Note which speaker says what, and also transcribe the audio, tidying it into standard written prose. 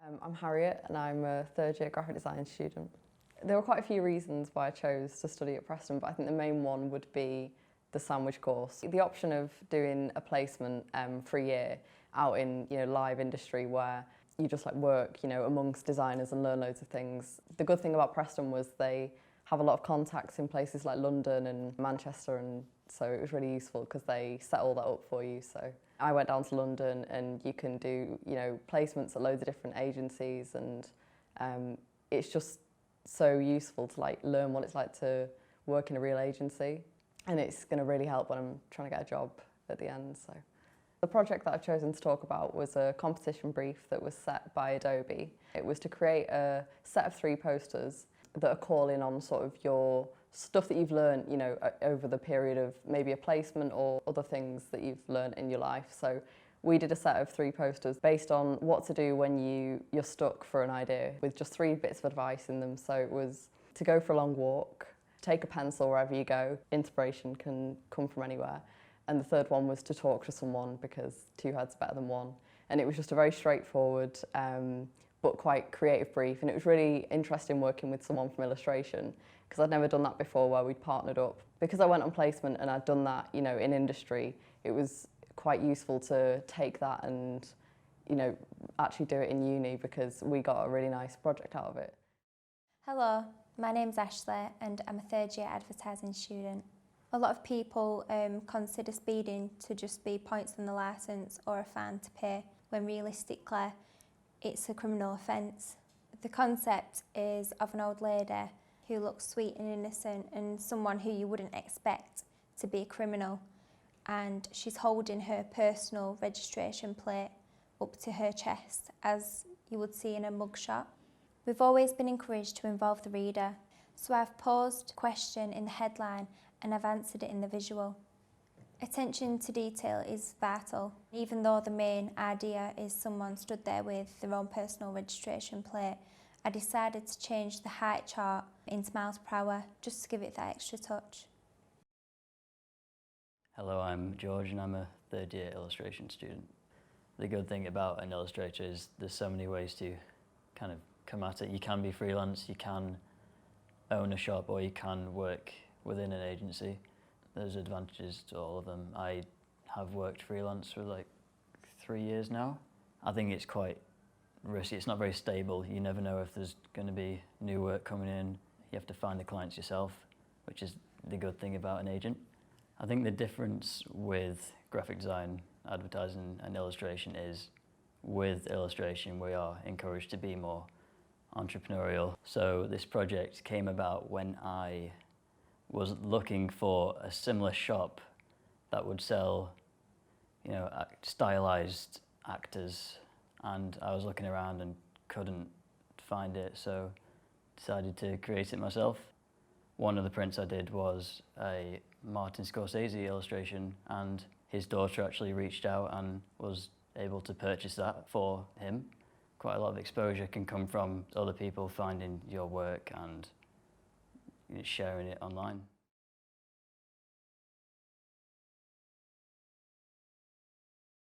Speaker 1: I'm Harriet and I'm a third year graphic design student. There were quite a few reasons why I chose to study at Preston, but I think the main one would be the sandwich course. The option of doing a placement for a year out in live industry where you just work amongst designers and learn loads of things. The good thing about Preston was they have a lot of contacts in places like London and Manchester, and so it was really useful because they set all that up for you. So I went down to London and you can do placements at loads of different agencies, and it's just so useful to learn what it's like to work in a real agency, and it's going to really help when I'm trying to get a job at the end. So the project that I've chosen to talk about was a competition brief that was set by Adobe. It was to create a set of 3 posters that are calling on sort of your stuff that you've learned, over the period of maybe a placement or other things that you've learned in your life. So we did a set of 3 posters based on what to do when you're stuck for an idea, with just 3 bits of advice in them. So it was to go for a long walk, take a pencil wherever you go, inspiration can come from anywhere. And the third one was to talk to someone, because 2 heads are better than 1. And it was just a very straightforward but quite creative brief, and it was really interesting working with someone from illustration, because I'd never done that before where we'd partnered up. Because I went on placement and I'd done that in industry, it was quite useful to take that and actually do it in uni, because we got a really nice project out of it.
Speaker 2: Hello, my name's Ashley and I'm a third year advertising student. A lot of people consider speeding to just be points on the licence or a fine to pay, when realistically it's a criminal offence. The concept is of an old lady who looks sweet and innocent, and someone who you wouldn't expect to be a criminal, and she's holding her personal registration plate up to her chest, as you would see in a mugshot. We've always been encouraged to involve the reader, so I've posed a question in the headline and I've answered it in the visual. Attention to detail is vital. Even though the main idea is someone stood there with their own personal registration plate, I decided to change the height chart into miles per hour just to give it that extra touch.
Speaker 3: Hello, I'm George and I'm a third year illustration student. The good thing about an illustrator is there's so many ways to kind of come at it. You can be freelance, you can own a shop, or you can work within an agency. There's advantages to all of them. I have worked freelance for 3 years now. I think it's quite risky. It's not very stable. You never know if there's going to be new work coming in. You have to find the clients yourself, which is the good thing about an agent. I think the difference with graphic design, advertising and illustration is, with illustration we are encouraged to be more entrepreneurial. So this project came about when I was looking for a similar shop that would sell, stylized actors, and I was looking around and couldn't find it, so decided to create it myself. One of the prints I did was a Martin Scorsese illustration, and his daughter actually reached out and was able to purchase that for him. Quite a lot of exposure can come from other people finding your work and sharing it online.